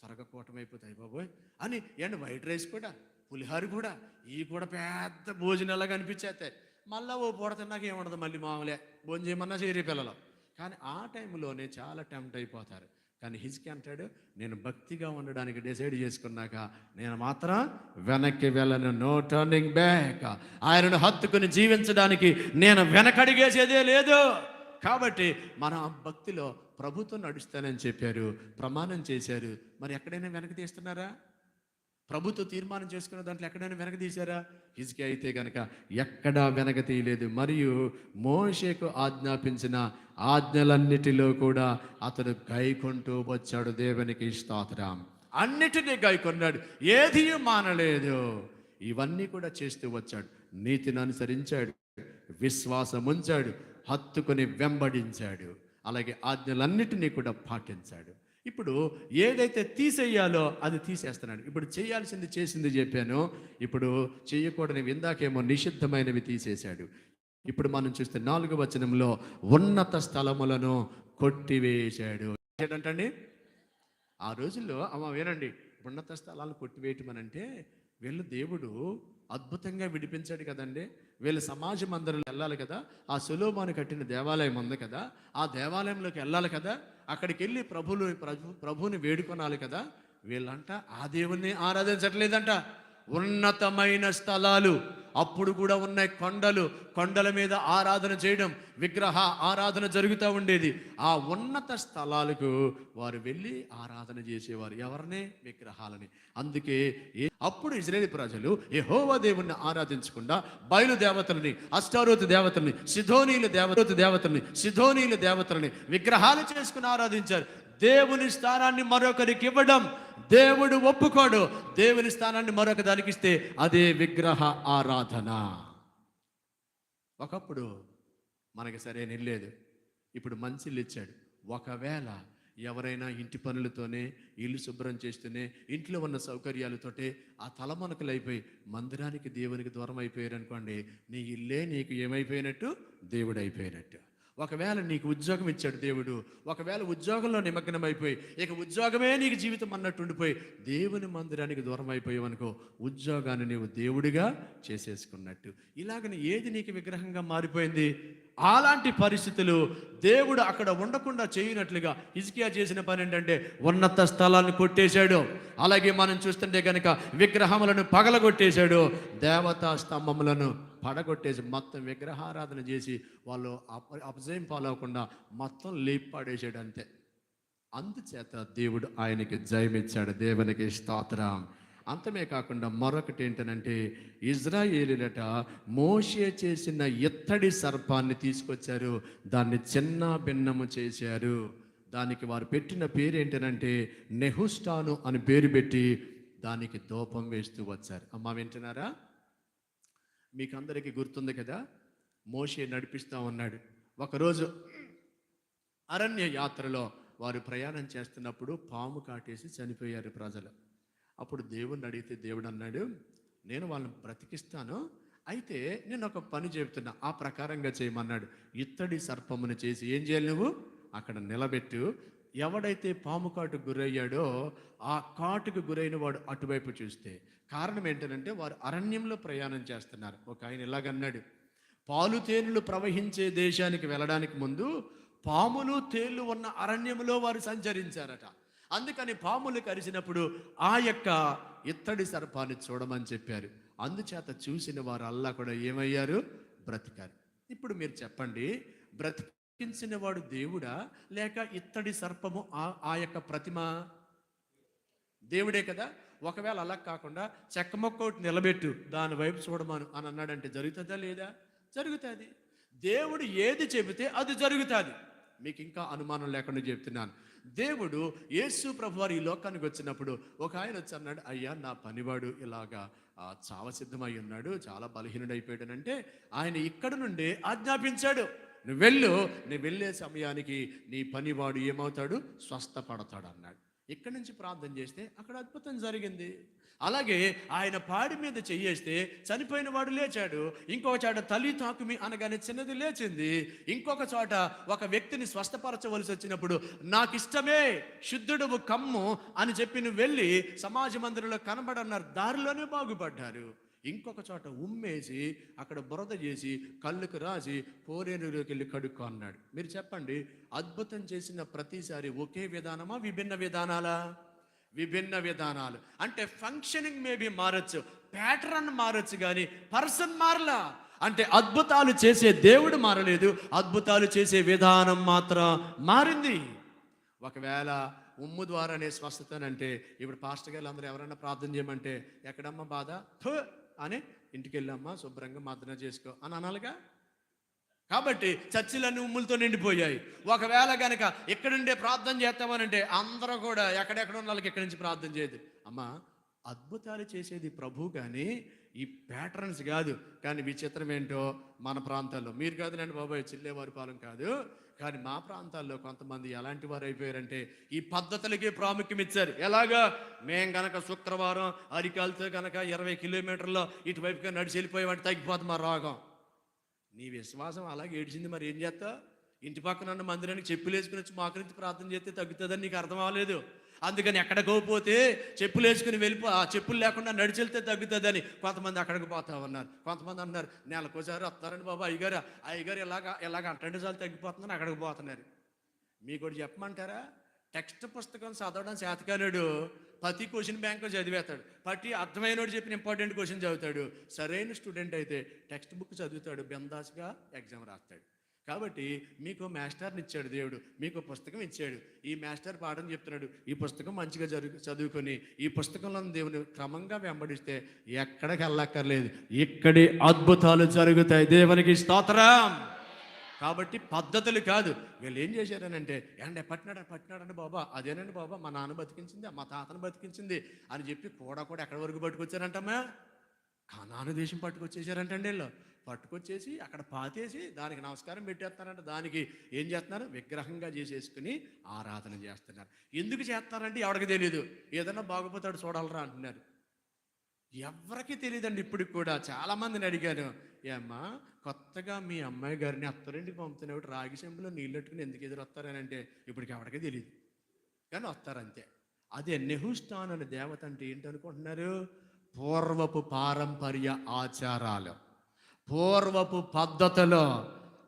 త్వరగా కూటమి అయిపోతాయి బాబోయ్ అని. అండ్ వైట్ రైస్ కూడా, పులిహార కూడా, ఇవి కూడా పెద్ద భోజనాలుగా అనిపించేస్తాయి. మళ్ళీ ఓ పూట తిన్నాక ఏముండదు, మళ్ళీ మామూలే భోజనం చేయమన్నా చేరే పిల్లలు. కానీ ఆ టైంలోనే చాలా టెంప్ట్ అయిపోతారు. కానీ హిజ్కియా అంటాడు, నేను భక్తిగా ఉండడానికి డిసైడ్ చేసుకున్నాక నేను మాత్రం వెనక్కి వెళ్ళను. No turning back. ఆయనను హత్తుకుని జీవించడానికి నేను వెనకడిగేసేదే లేదు. కాబట్టి మన భక్తిలో ప్రభుత్వం నడుస్తానని చెప్పారు, ప్రమాణం చేశారు. మరి ఎక్కడైనా వెనక్కి తీస్తున్నారా? ప్రభుత్వం తీర్మానం చేసుకున్న దాంట్లో ఎక్కడైనా వెనక తీశారా? హిజ్కియా అయితే కనుక ఎక్కడా వెనక తీయలేదు. మరియు మోషేకు ఆజ్ఞాపించిన ఆజ్ఞలన్నిటిలో కూడా అతడు గైకొంటూ వచ్చాడు. దేవునికి స్తోత్రం. అన్నిటినీ గైకొన్నాడు, ఏది మానలేదు. ఇవన్నీ కూడా చేస్తూ వచ్చాడు. నీతిని అనుసరించాడు, విశ్వాసం ఉంచాడు, హత్తుకొని వెంబడించాడు, అలాగే ఆజ్ఞలన్నిటినీ కూడా పాటించాడు. ఇప్పుడు ఏదైతే తీసేయాలో అది తీసేస్తున్నాడు. ఇప్పుడు చేయాల్సింది చేసింది చెప్పాను. ఇప్పుడు చేయకూడనివి, ఇందాకేమో నిషిద్ధమైనవి తీసేశాడు. ఇప్పుడు మనం చూస్తే 4వ వచనంలో ఉన్నత స్థలములను కొట్టివేశాడు. ఏంటంటే ఆ రోజుల్లో వినండి, ఉన్నత స్థలాలను కొట్టివేయటం అంటే వీళ్ళు దేవుడు అద్భుతంగా విడిపించాడు కదండి. వీళ్ళ సమాజ మందిరంలో వెళ్ళాలి కదా, ఆ సొలొమోను కట్టిన దేవాలయం ఉంది కదా, ఆ దేవాలయంలోకి వెళ్ళాలి కదా, అక్కడికి వెళ్ళి ప్రభువుని వేడుకొనాలి కదా. వీళ్ళంట ఆ దేవుణ్ణి ఆరాధించట్లేదంట. ఉన్నతమైన స్థలాలు, అప్పుడు కూడా ఉన్నాయి కొండలు, కొండల మీద ఆరాధన చేయడం, విగ్రహ ఆరాధన జరుగుతూ ఉండేది. ఆ ఉన్నత స్థలాలకు వారు వెళ్ళి ఆరాధన చేసేవారు. ఎవరిని? విగ్రహాలని. అందుకే అప్పుడు ఇశ్రాయేలు ప్రజలు యెహోవా దేవుణ్ణి ఆరాధించకుండా బయలు దేవతలని, అష్టారోతు దేవతలని, సిధోనీల దేవతలని విగ్రహాలు చేసుకుని ఆరాధించారు. దేవుని స్థానాన్ని మరొకరికి ఇవ్వడం దేవుడు ఒప్పుకోడు. దేవుని స్థానాన్ని మరొక దానికి ఇస్తే అదే విగ్రహ ఆరాధన. ఒకప్పుడు మనకి సరైన ఇల్లు లేదు, ఇప్పుడు మంచి ఇల్లు ఇచ్చాడు. ఒకవేళ ఎవరైనా ఇంటి పనులతోనే, ఇల్లు శుభ్రం చేస్తూనే, ఇంట్లో ఉన్న సౌకర్యాలతోటే ఆ తలమునకలు అయిపోయి మందిరానికి దేవునికి దూరం అయిపోయారు అనుకోండి, నీ ఇల్లే నీకు ఏమైపోయినట్టు? దేవుడు అయిపోయినట్టు. ఒకవేళ నీకు ఉద్యోగం ఇచ్చాడు దేవుడు, ఒకవేళ ఉద్యోగంలో నిమగ్నం అయిపోయి ఇక ఉద్యోగమే నీకు జీవితం అన్నట్టు ఉండిపోయి దేవుని మందిరానికి దూరం అయిపోయావు అనుకో, ఉద్యోగాన్ని నీవు దేవుడిగా చేసేసుకున్నట్టు. ఇలాగని ఏది నీకు విగ్రహంగా మారిపోయింది? అలాంటి పరిస్థితులు దేవుడు అక్కడ ఉండకుండా చేయనట్లుగా హిజ్కియా చేసిన పని ఏంటంటే ఉన్నత స్థలాన్ని కొట్టేశాడు. అలాగే మనం చూస్తుంటే కనుక విగ్రహములను పగలగొట్టేశాడు, దేవతా స్తంభములను పడగొట్టేసి మొత్తం విగ్రహారాధన చేసి వాళ్ళు అపజయం పాలవకుండా మొత్తం లేపాడేసాడు అంతే. అందుచేత దేవుడు ఆయనకి జయమిచ్చాడు. దేవునికి స్తోత్రం. అంతమే కాకుండా మరొకటి ఏంటనంటే, ఇజ్రాయేలీలట మోషే చేసిన ఇత్తడి సర్పాన్ని తీసుకొచ్చారు, దాన్ని చిన్న భిన్నము చేశారు. దానికి వారు పెట్టిన పేరు ఏంటనంటే నెహుష్టాను అని పేరు పెట్టి దానికి ధూపం వేస్తూ వచ్చారు. అమ్మా వింటున్నారా? మీకు అందరికీ గుర్తుంది కదా, మోషే నడిపిస్తూ ఉన్నాడు. ఒకరోజు అరణ్య యాత్రలో వారు ప్రయాణం చేస్తున్నప్పుడు పాము కాటేసి చనిపోయారు ప్రజలు. అప్పుడు దేవుణ్ణి అడిగితే దేవుడు అన్నాడు, నేను వాళ్ళని బ్రతికిస్తాను, అయితే నేను ఒక పని చెబుతున్నా, ఆ ప్రకారంగా చేయమన్నాడు. ఇత్తడి సర్పమును చేసి ఏం చేయాలి? నువ్వు అక్కడ నిలబెట్టు. ఎవడైతే పాము కాటుకు గురయ్యాడో ఆ కాటుకు గురైన వాడు అటువైపు చూస్తే, కారణం ఏంటంటే వారు అరణ్యంలో ప్రయాణం చేస్తున్నారు. ఒక ఆయన ఇలాగన్నాడు, పాలు తేనెలు ప్రవహించే దేశానికి వెళ్ళడానికి ముందు పాములు తేళ్లు ఉన్న అరణ్యంలో వారు సంచరించారట. అందుకని పాములు కరిచినప్పుడు ఆ యొక్క ఇత్తడి సర్పాన్ని చూడమని చెప్పారు. అందుచేత చూసిన వారు అల్లా కూడా ఏమయ్యారు? బ్రతికారు. ఇప్పుడు మీరు చెప్పండి, బ్రతికించిన వాడు దేవుడా లేక ఇత్తడి సర్పము ఆ యొక్క ప్రతిమ? దేవుడే కదా. ఒకవేళ అలా కాకుండా చెక్క మొక్క ఒకటి నిలబెట్టు, దాని వైపు చూడమను అని అన్నాడంటే జరుగుతుందా లేదా? జరుగుతుంది. దేవుడు ఏది చెబితే అది జరుగుతుంది. మీకు ఇంకా అనుమానం లేకుండా చెప్తున్నాను. దేవుడు యేసు ప్రభు వారు ఈ లోకానికి వచ్చినప్పుడు ఒక ఆయన వచ్చి అన్నాడు, అయ్యా నా పనివాడు ఇలాగా చావ సిద్ధమై ఉన్నాడు, చాలా బలహీనుడైపోయాడనంటే ఆయన ఇక్కడ నుండి ఆజ్ఞాపించాడు, నువ్వు వెళ్ళు, నువ్వు వెళ్ళే సమయానికి నీ పనివాడు ఏమవుతాడు? స్వస్థపడతాడు అన్నాడు. ఇక్కడి నుంచి ప్రార్థన చేస్తే అక్కడ అద్భుతం జరిగింది. అలాగే ఆయన పాడి మీద చెయ్యేస్తే చనిపోయిన వాడు లేచాడు. ఇంకొక చోట తల్లి తాకుమి అనగానే చిన్నది లేచింది. ఇంకొక చోట ఒక వ్యక్తిని స్వస్థపరచవలసి వచ్చినప్పుడు నాకు ఇష్టమే శుద్ధుడు కమ్ము అని చెప్పి నువ్వు వెళ్ళి సమాజ మందిరంలో కనబడన్నారు, దారిలోనే బాగుపడ్డారు. ఇంకొక చోట ఉమ్మేసి అక్కడ బురద చేసి కళ్ళుకు రాసి పోరేరులోకి వెళ్ళి కడుక్కో అన్నాడు. మీరు చెప్పండి, అద్భుతం చేసిన ప్రతిసారి ఒకే విధానమా, విభిన్న విధానాలా? విభిన్న విధానాలు. అంటే ఫంక్షనింగ్ మేబీ మారచ్చు, ప్యాటర్న్ మారచ్చు, కానీ పర్సన్ మారలా. అంటే అద్భుతాలు చేసే దేవుడు మారలేదు, అద్భుతాలు చేసే విధానం మాత్రం మారింది. ఒకవేళ ఉమ్ము ద్వారానే స్వస్థతనంటే ఇప్పుడు పాస్టర్ గారు అందరూ ఎవరైనా ప్రార్థన చేయమంటే ఎక్కడమ్మా బాధ అని ఇంటికి వెళ్ళమ్మా శుభ్రంగా మర్దన చేసుకో అని అనాలిగా. కాబట్టి చర్చిలన్నీ ఉమ్ములతో నిండిపోయాయి. ఒకవేళ కనుక ఎక్కడుండే ప్రార్థన చేస్తామనంటే అందరూ కూడా ఎక్కడెక్కడ ఉన్న వాళ్ళకి ఎక్కడి నుంచి ప్రార్థన చేయదు. అమ్మా, అద్భుతాలు చేసేది ప్రభు కానీ ఈ ప్యాటర్న్స్ కాదు. కానీ విచిత్రం ఏంటో, మన ప్రాంతాల్లో మీరు కాదులేండి బాబాయ్, చిల్లేవారి పాలెం కాదు, కానీ మా ప్రాంతాల్లో కొంతమంది ఎలాంటి వారు అయిపోయారంటే ఈ పద్ధతులకి ప్రాముఖ్యం ఇచ్చారు. ఎలాగా? మేం గనక శుక్రవారం అరికాలతో కనుక 20 కిలోమీటర్లో ఇటువైపుగా నడిచి వెళ్ళిపోయామంటే తగ్గిపోతుంది మా రోగం. నీ విశ్వాసం అలాగే ఏడ్చింది, మరి ఏం చేస్తావు? ఇంటి పక్కన ఉన్న మందిరానికి చెప్పులు వేసుకుని వచ్చి మాకు నుంచి ప్రార్థన చేస్తే తగ్గుతుందని నీకు అర్థం అవ్వలేదు. అందుకని ఎక్కడికో పోతే చెప్పులు వేసుకుని ఆ చెప్పులు లేకుండా నడిచి వెళ్తే తగ్గుతుందని కొంతమంది అక్కడికి పోతా ఉన్నారు. కొంతమంది అన్నారు నెలకోసారి వస్తారండి బాబా అయ్యగారు ఇలాగ అంటండి చాలు తగ్గిపోతుందని అక్కడికి పోతున్నారు. మీకు కూడా చెప్పమంటారా? టెక్స్ట్ పుస్తకం చదవడం చేతకానుడు ప్రతి క్వశ్చన్ బ్యాంకు చదివేస్తాడు. ప్రతి అర్థమైనోడు చెప్పిన ఇంపార్టెంట్ క్వశ్చన్ చదువుతాడు. సరైన స్టూడెంట్ అయితే టెక్స్ట్ బుక్ చదువుతాడు, బిందాస్గా ఎగ్జామ్ రాస్తాడు. కాబట్టి మీకు మాస్టర్ని ఇచ్చాడు దేవుడు, మీకు పుస్తకం ఇచ్చాడు. ఈ మాస్టర్ పాఠం చెప్తున్నాడు, ఈ పుస్తకం మంచిగా చదువుకొని ఈ పుస్తకంలో దేవుని క్రమంగా వెంబడిస్తే ఎక్కడికి వెళ్ళక్కర్లేదు, ఇక్కడి అద్భుతాలు జరుగుతాయి. దేవునికి స్తోత్రం. కాబట్టి పద్ధతులు కాదు. వీళ్ళు ఏం చేశారనంటే పట్టినాడండి బాబా, అదేనండి బాబా మా నాన్న బతికించింది, మా తాతను బతికించింది అని చెప్పి కూడా ఎక్కడి వరకు పట్టుకొచ్చారంటమ్మా? కనాను దేశం పట్టుకొచ్చేసారంటండి. వీళ్ళు పట్టుకొచ్చేసి అక్కడ పాతేసి దానికి నమస్కారం పెట్టేస్తారంట. దానికి ఏం చేస్తున్నారు? విగ్రహంగా చేసేసుకుని ఆరాధన చేస్తున్నారు. ఎందుకు చేస్తారంటే ఎవరికి తెలియదు. ఏదన్నా బాగుపోతాడు చూడాలరా అంటున్నారు. ఎవరికి తెలియదండి. ఇప్పటికి కూడా చాలామందిని అడిగాను, ఏమ్మా కొత్తగా మీ అమ్మాయి గారిని అత్తరింటికి పంపుతున్నప్పుడు రాగి చెంబులో నీళ్ళు పెట్టుకుని ఎందుకు ఎదురొస్తారని అంటే ఇప్పటికి ఎవరికి తెలియదు, కానీ వస్తారంతే. అదే నెహుష్టాన్ అనే దేవత అంటే ఏంటనుకుంటున్నారు? పూర్వపు పారంపర్య ఆచారాలు, పూర్వపు పద్ధతులు.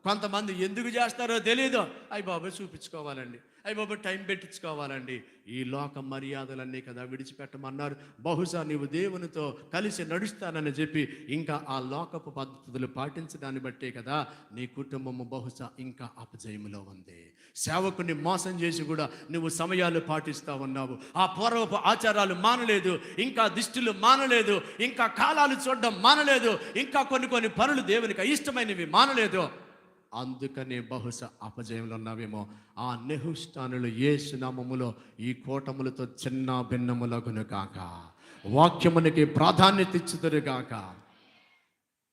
కొంతమంది ఎందుకు చేస్తారో తెలియదు. అయ్యి బాబు చూపించుకోవాలండి, అయ్యి బాబు టైం పెట్టించుకోవాలండి. ఈ లోక మర్యాదలన్నీ కదా విడిచిపెట్టమన్నారు. బహుశా నీవు దేవునితో కలిసి నడుస్తానని చెప్పి ఇంకా ఆ లోకపు పద్ధతులు పాటించడాన్ని బట్టే కదా నీ కుటుంబము బహుశా ఇంకా అపజయములో ఉంది. సేవకుని మోసం చేసి కూడా నువ్వు సమయాలు పాటిస్తూ ఉన్నావు. ఆ పూర్వపు ఆచారాలు మానలేదు, ఇంకా దిష్టిలు మానలేదు, ఇంకా కాలాలు చూడడం మానలేదు, ఇంకా కొన్ని పనులు దేవునికి అయిష్టమైనవి మానలేదు. అందుకనే బహుశా అపజయంలో ఉన్నావేమో. ఆ నెహుష్టానులు యేసు నామములో ఈ కూటములతో చిన్న భిన్నములగును గాక, వాక్యమునికి ప్రాధాన్యత ఇచ్చుదురు గాక.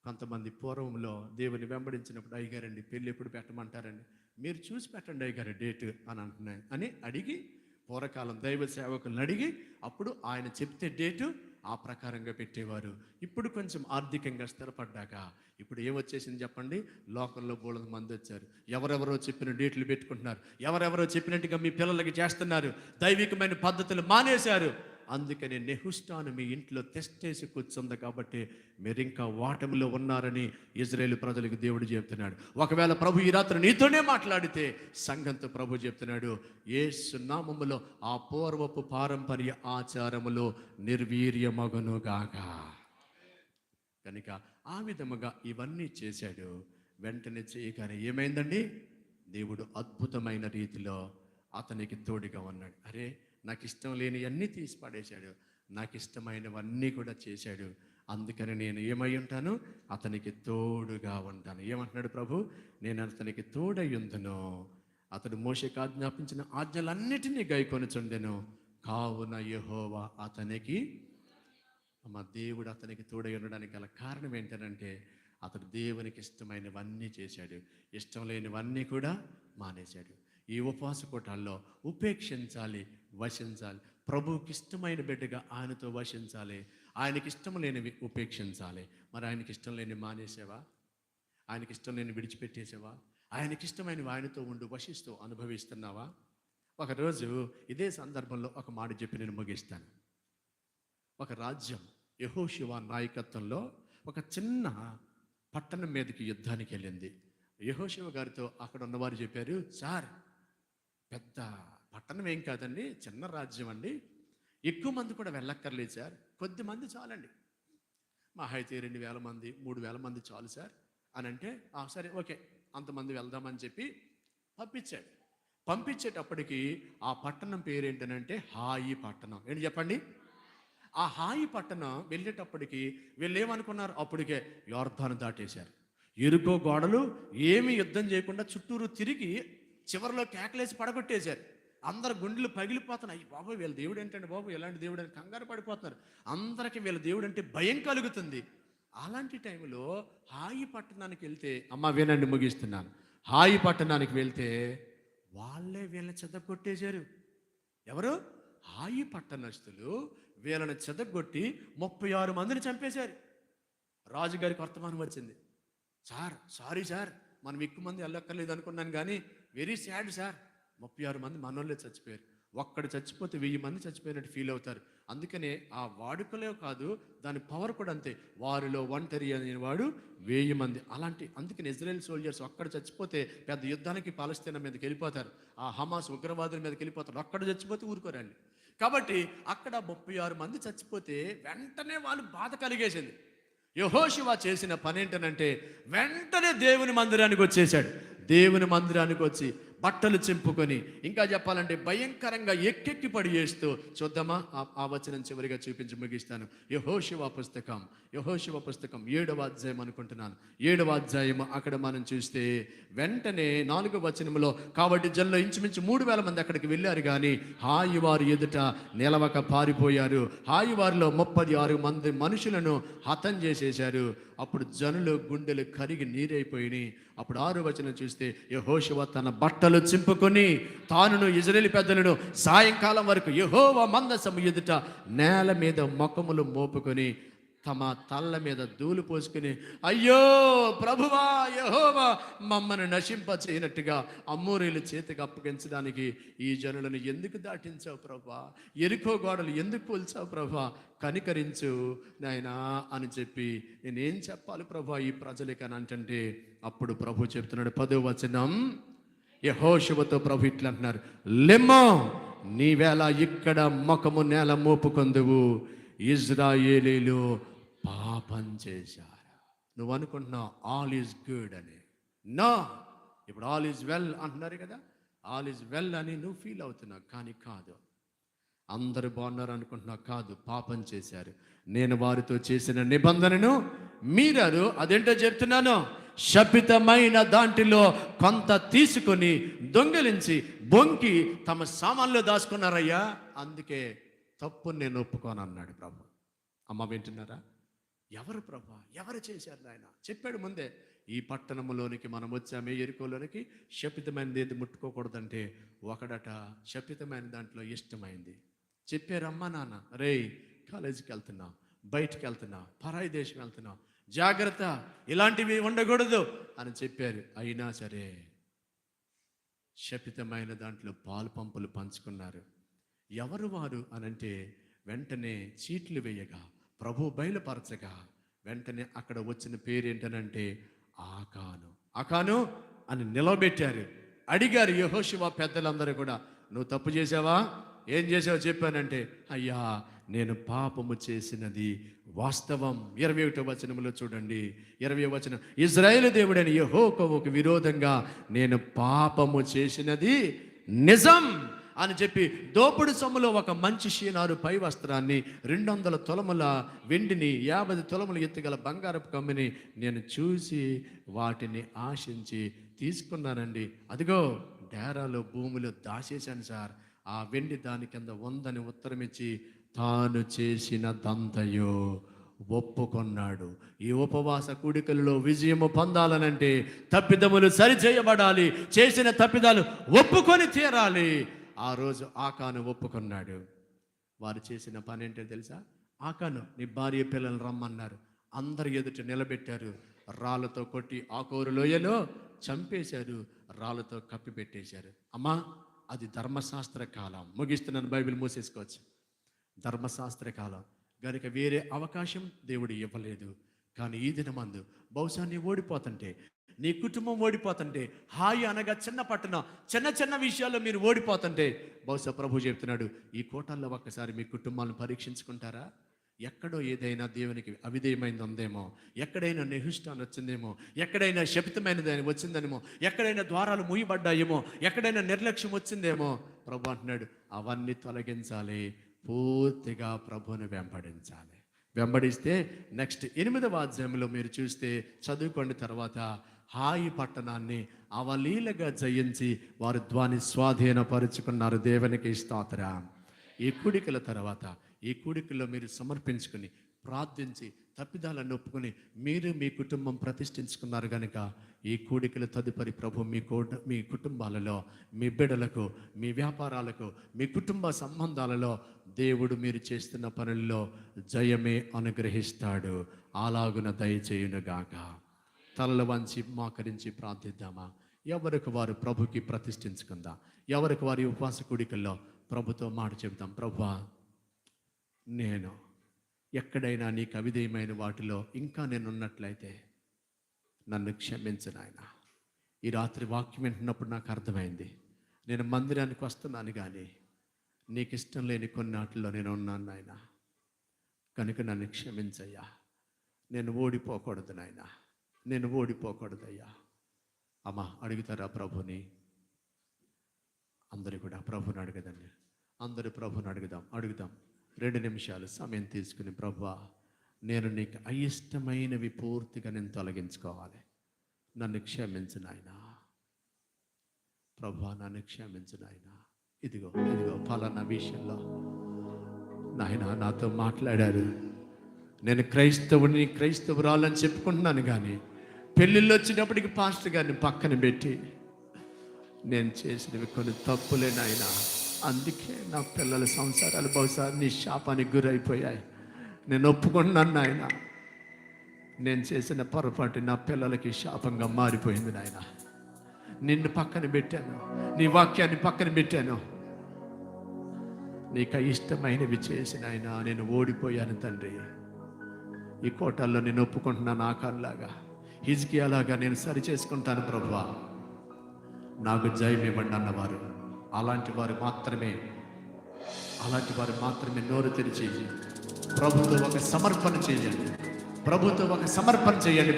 కొంతమంది పూర్వంలో దేవుని వెంబడించినప్పుడు అయ్యగారండి పెళ్ళి ఎప్పుడు పెట్టమంటారండి, మీరు చూసి పెట్టండి అయ్యగారు డేట్ అని అంటున్నాయి అని అడిగి, పూర్వకాలం దైవ సేవకులను అడిగి అప్పుడు ఆయన చెప్తే డేటు ఆ ప్రకారంగా పెట్టేవారు. ఇప్పుడు కొంచెం ఆర్థికంగా స్థిరపడ్డాక ఇప్పుడు ఏమొచ్చేసింది చెప్పండి? లోకంలో బోళంత మంది వచ్చారు. ఎవరెవరో చెప్పిన డేట్లు పెట్టుకుంటున్నారు, ఎవరెవరో చెప్పినట్టుగా మీ పిల్లలకి చేస్తున్నారు, దైవికమైన పద్ధతులు మానేశారు. అందుకని నెహుష్టాను మీ ఇంట్లో తెస్టేసి కూర్చుంది కాబట్టి మీరు ఇంకా వాటములో ఉన్నారని ఇజ్రాయేలు ప్రజలకు దేవుడు చెప్తున్నాడు. ఒకవేళ ప్రభు ఈ రాత్రి నీతోనే మాట్లాడితే సంఘంతో ప్రభు చెప్తున్నాడు, యేసు నామములో ఆ పూర్వపు పారంపర్య ఆచారములో నిర్వీర్యమగునుగాక. కనుక ఆ విధముగా ఇవన్నీ చేశాడు. వెంటనే చేయగానే ఏమైందండి? దేవుడు అద్భుతమైన రీతిలో అతనికి తోడుగా ఉన్నాడు. అరే నాకు ఇష్టం లేని అన్నీ తీసి పడేశాడు, నాకు ఇష్టమైనవన్నీ కూడా చేశాడు. అందుకని నేను ఏమై ఉంటాను? అతనికి తోడుగా ఉంటాను. ఏమంటున్నాడు ప్రభు? నేను అతనికి తోడై ఉందును. అతడు మోషేకు ఆజ్ఞాపించిన ఆజ్ఞలన్నిటినీ గైకొనుచుండెను. కావున యెహోవా అతనికి దేవుడు అతనికి తోడై ఉండడానికి గల కారణం ఏంటంటే అతడు దేవునికి ఇష్టమైనవన్నీ చేశాడు, ఇష్టం లేనివన్నీ కూడా మానేశాడు. ఈ ఉపవాస కూటాల్లో ఉపేక్షించాలి, వశించాలి. ప్రభువుకి ఇష్టమైన బిడ్డగా ఆయనతో వశించాలి, ఆయనకి ఇష్టం లేనివి ఉపేక్షించాలి. మరి ఆయనకి ఇష్టం లేని మానేసావా? ఆయనకి ఇష్టం లేని విడిచిపెట్టేసావా? ఆయనకి ఇష్టమైనవి ఆయనతో ఉండి వశిస్తూ అనుభవిస్తున్నావా? ఒకరోజు ఇదే సందర్భంలో ఒక మాట చెప్పి నేను ముగిస్తాను. ఒక రాజ్యం యెహోషువ నాయకత్వంలో ఒక చిన్న పట్టణం మీదకి యుద్ధానికి వెళ్ళింది. యెహోషువ గారితో అక్కడ ఉన్నవారు చెప్పారు, సార్ పెద్ద పట్టణం ఏం కాదండి, చిన్న రాజ్యం అండి, ఎక్కువ మంది కూడా వెళ్ళక్కర్లేదు సార్, కొద్ది మంది చాలండి, మా అయితే 2,000 మంది 3,000 మంది చాలు సార్ అని అంటే, సరే ఓకే అంతమంది వెళ్దామని చెప్పి పంపించాడు. పంపించేటప్పటికి ఆ పట్టణం పేరేంటనంటే హాయి పట్టణం. ఏంటి చెప్పండి? ఆ హాయి పట్టణం వెళ్ళేటప్పటికి వీళ్ళు ఏమనుకున్నారు? అప్పటికే యోర్దాను దాటేశారు. ఎరుకో గోడలు ఏమీ యుద్ధం చేయకుండా చుట్టూరు తిరిగి చివరిలో కేకలేసి పడగొట్టేశారు. అందరు గుండెలు పగిలిపోతున్నాయి. బాబు వీళ్ళ దేవుడు ఏంటంటే బాబు ఎలాంటి దేవుడు అని కంగారు పడిపోతున్నారు. అందరికీ వీళ్ళ దేవుడు అంటే భయం కలుగుతుంది. అలాంటి టైంలో హాయి పట్టణానికి వెళ్తే, అమ్మ వినండి ముగిస్తున్నాను, హాయి పట్టణానికి వెళ్తే వాళ్ళే వీళ్ళని చెదగొట్టేశారు. ఎవరు? హాయి పట్టణస్తులు వీళ్ళని చెదగొట్టి 36 మందిని చంపేశారు. రాజుగారికి వర్తమానం వచ్చింది, సారీ సార్ మనం ఎక్కువ మంది వెళ్ళక్కర్లేదు అనుకున్నాను, కానీ వెరీ సాడ్ సార్ 36 మంది మనోళ్ళే చచ్చిపోయారు. ఒక్కడు చచ్చిపోతే 1000 మంది చచ్చిపోయినట్టు ఫీల్ అవుతారు. అందుకనే ఆ వాడుకలే కాదు, దాని పవర్ కూడా అంతే. వారిలో ఒంటరి అనే వాడు 1000 మంది. అందుకని ఇజ్రాయెల్ సోల్జర్స్ ఒక్కడు చచ్చిపోతే పెద్ద యుద్ధానికి పాలస్తీనా మీదకి వెళ్ళిపోతారు, ఆ హమాస్ ఉగ్రవాదుల మీదకి వెళ్ళిపోతారు. ఒక్కడు చచ్చిపోతే ఊరుకోరండి. కాబట్టి అక్కడ 36 మంది చచ్చిపోతే వెంటనే వాళ్ళు బాధ కలిగేసింది. యెహోషువ చేసిన పని ఏంటనంటే వెంటనే దేవుని మందిరానికి వచ్చేసాడు. దేవుని మందిరానికి వచ్చి బట్టలు చింపుకొని, ఇంకా చెప్పాలంటే భయంకరంగా ఎక్కెక్కి పడి చేస్తూ, చూద్దామా ఆ వచనం చివరిగా చూపించి ముగిస్తాను. యెహోషువ పుస్తకం 7వ అధ్యాయం అనుకుంటున్నాను. 7వ అధ్యాయం అక్కడ మనం చూస్తే వెంటనే 4వ వచనంలో, కాబట్టి జనంలో ఇంచుమించు 3000 మంది అక్కడికి వెళ్ళారు, కానీ హాయి వారు ఎదుట నిలవక పారిపోయారు. హాయి వారిలో 36 మంది మనుషులను హతం చేసేశారు. అప్పుడు జనులు గుండెలు కరిగి నీరైపోయినాయి. అప్పుడు 6వ వచనం చూస్తే యెహోషువ తన బట్టలు చింపుకొని తానును ఇజ్రాయేలు పెద్దలను సాయంకాలం వరకు యెహోవా మందసము ఎదుట నేల మీద ముఖములు మోపుకొని తమ తల్ల మీద ధూళి పోసుకుని, అయ్యో ప్రభువా యెహోవా, మమ్మల్ని నశింప చేయనట్టుగా అమ్మోరీల చేతికి అప్పగించడానికి ఈ జనులను ఎందుకు దాటించావు ప్రభా? ఎరికో గోడలు ఎందుకు కూల్చావు ప్రభా? కనికరించు నాయనా అని చెప్పి నేనేం చెప్పాలి ప్రభా ఈ ప్రజలకి అని అంటే, అప్పుడు ప్రభు చెప్తున్నాడు 10వ వచనం, యెహోషువతో ప్రభు ఇట్లా అంటున్నారు, లెమ్మో నీవేళ ఇక్కడ ముఖము నేల మోపుకొందువు, ఇజ్రాయేలీలు పాపం చేశారు. నువ్వు అనుకుంటున్నావు ఆల్ ఈజ్ గుడ్ అని. నో, ఇప్పుడు ఆల్ ఈజ్ వెల్ అంటున్నారు కదా, ఆల్ ఈజ్ వెల్ అని నువ్వు ఫీల్ అవుతున్నావు, కానీ కాదు. అందరు బాగున్నారు అనుకుంటున్నావు, కాదు, పాపం చేశారు. నేను వారితో చేసిన నిబంధనను మీరారు. అదేంటో చెప్తున్నాను, శపితమైన దాంట్లో కొంత తీసుకొని దొంగిలించి బొంకి తమ సామాన్లు దాచుకున్నారయ్యా, అందుకే తప్పుని నేను ఒప్పుకోను అన్నాడు ప్రభు. అమ్మ వింటున్నారా? ఎవరు ప్రభా, ఎవరు చేశారు నాయన? చెప్పాడు ముందే, ఈ పట్టణంలోనికి మనం వచ్చామే, ఎరుకోలోనికి, శపితమైనది ఏది ముట్టుకోకూడదంటే ఒకడట శపితమైన దాంట్లో ఇష్టమైంది. చెప్పారు అమ్మ నాన్న, రే కాలేజీకి వెళ్తున్నావు, బయటికి వెళ్తున్నావు, పరాయి దేశం వెళ్తున్నావు, జాగ్రత్త, ఇలాంటివి ఉండకూడదు అని చెప్పారు. అయినా సరే శపితమైన దాంట్లో పాలు పంపులు పంచుకున్నారు. ఎవరు వారు అనంటే వెంటనే చీట్లు వేయగా ప్రభు బయలుపరచగా వెంటనే అక్కడ వచ్చిన పేరు ఏంటనంటే ఆకాను అని నిలబెట్టారు. అడిగారు యెహోషువ పెద్దలందరూ కూడా, నువ్వు తప్పు చేసావా? ఏం చేసావో చెప్పానంటే, అయ్యా నేను పాపము చేసినది వాస్తవం. 21వ వచనంలో చూడండి, 20వ వచనం, ఇజ్రాయేలు దేవుడైన యెహోవాకు విరోధంగా నేను పాపము చేసినది నిజం అని చెప్పి దోపుడు సొమ్ములో ఒక మంచి షీనారు పై వస్త్రాన్ని, 200 తులముల వెండిని, 50 తులముల ఎత్తుగల బంగారపు కమ్మిని నేను చూసి వాటిని ఆశించి తీసుకున్నానండి. అదిగో డేరాలో భూమిలో దాచేశాను సార్. ఆ వెండి దాని కింద ఉందని ఉత్తరం ఇచ్చి తాను చేసిన దంతయో ఒప్పుకొన్నాడు. ఈ ఉపవాస కూడికలలో విజయము పొందాలనంటే తప్పిదములు సరిచేయబడాలి. చేసిన తప్పిదాలు ఒప్పుకొని తీరాలి. ఆ రోజు ఆకాను ఒప్పుకున్నాడు. వారు చేసిన పని ఏంటో తెలుసా? ఆకాను, నీ భార్య పిల్లలు రమ్మన్నారు. అందరి ఎదుట నిలబెట్టారు. రాళ్ళతో కొట్టి ఆకోరు లోయలో చంపేశారు, రాళ్ళతో కప్పి పెట్టేశారు. అమ్మా, అది ధర్మశాస్త్ర కాలం. ముగిస్తున్నాను, బైబిల్ మూసేసుకోవచ్చు. ధర్మశాస్త్ర కాలం గనుక వేరే అవకాశం దేవుడు ఇవ్వలేదు. కానీ ఈ దినమందు బహుశా నీ ఓడిపోతుంటే, నీ కుటుంబం ఓడిపోతుంటే, హాయి అనగా చిన్న పట్టణం, చిన్న చిన్న విషయాల్లో మీరు ఓడిపోతుంటే, బహుశా ప్రభు చెప్తున్నాడు, ఈ కోటల్లో ఒక్కసారి మీ కుటుంబాలను పరీక్షించుకుంటారా? ఎక్కడో ఏదైనా దేవునికి అవిధేయమైంది ఉందేమో, ఎక్కడైనా నెహుష్టాన్ వచ్చిందేమో, ఎక్కడైనా శపితమైనది వచ్చిందనేమో, ఎక్కడైనా ద్వారాలు మూయబడ్డాయేమో, ఎక్కడైనా నిర్లక్ష్యం వచ్చిందేమో. ప్రభు అంటున్నాడు, అవన్నీ తొలగించాలి, పూర్తిగా ప్రభువుని వెంబడించాలి. వెంబడిస్తే నెక్స్ట్ 8వ అధ్యాయంలో మీరు చూస్తే చదువుకోండి. తర్వాత హాయి పట్టణాన్ని అవలీలగా జయించి వారు ద్వాని స్వాధీనపరుచుకున్నారు. దేవునికి స్తోత్రం. ఈ కూడికల తర్వాత, ఈ కూడికల్లో మీరు సమర్పించుకుని ప్రార్థించి తప్పిదాలను ఒప్పుకొని మీరు మీ కుటుంబం ప్రతిష్ఠించుకున్నారు కనుక ఈ కూడికల తదుపరి ప్రభు మీ కుటుంబాలలో, మీ బిడ్డలకు, మీ వ్యాపారాలకు, మీ కుటుంబ సంబంధాలలో దేవుడు మీరు చేస్తున్న పనుల్లో జయమే అనుగ్రహిస్తాడు. అలాగున దయచేయునుగాక. తలలు వంచి మోకరించి ప్రార్థిద్దామా? ఎవరికి వారు ప్రభుకి ప్రతిష్ఠించుకుందాం. ఎవరికి వారి ఉపవాస కూడికల్లో ప్రభుతో మాట చెబుతాం. ప్రభువా, నేను ఎక్కడైనా నీకు అవిధేయమైన వాటిలో ఇంకా నేను ఉన్నట్లయితే నన్ను క్షమించు నాయన. ఈ రాత్రి వాక్యం వింటున్నప్పుడు నాకు అర్థమైంది, నేను మందిరానికి వస్తున్నాను కానీ నీకు ఇష్టం లేని కొన్ని వాటిల్లో నేను ఉన్నాను నాయన. కనుక నన్ను క్షమించయ్యా. నేను ఓడిపోకూడదు నాయన, నేను ఓడిపోకూడదయ్యా. అమ్మా, అడుగుతారా ప్రభుని? అందరూ కూడా ప్రభుని అడగదండి. అందరూ ప్రభుని అడుగుదాం 2 నిమిషాలు సమయం తీసుకుని, ప్రభువా, నేను నీకు అయిష్టమైనవి పూర్తిగా నేను తొలగించుకోవాలి, నన్ను క్షమించు నాయన. ప్రభువా, నన్ను క్షమించు నాయన. ఇదిగో ఫలానా విషయంలో నాయన నాతో మాట్లాడారు. నేను క్రైస్తవురాలని చెప్పుకుంటున్నాను కానీ పెళ్ళిళ్ళు వచ్చినప్పటికి పాస్టర్ గారిని పక్కన పెట్టి నేను చేసినవి కొన్ని తప్పులే నాయన. అందుకే నా పిల్లల సంసారాలు బహుశా నీ శాపానికి గురైపోయాయి. నేను ఒప్పుకుంటున్నాను నాయన, నేను చేసిన పొరపాటు నా పిల్లలకి శాపంగా మారిపోయింది నాయన. నిన్ను పక్కన పెట్టాను, నీ వాక్యాన్ని పక్కన పెట్టాను, నీకు ఇష్టమైనవి చేసిన ఆయన నేను ఓడిపోయాను తండ్రి. ఈ కోటల్లో నేను ఒప్పుకుంటున్నాను, ఆకాన్లాగా హిజ్కియాలాగా నేను సరి చేసుకుంటాను ప్రభువా. నాకు జయం ఇవ్వండి అన్నవారు అలాంటి వారు మాత్రమే నోరు తెరిచి ప్రభుతో ఒక సమర్పణ చేయండి.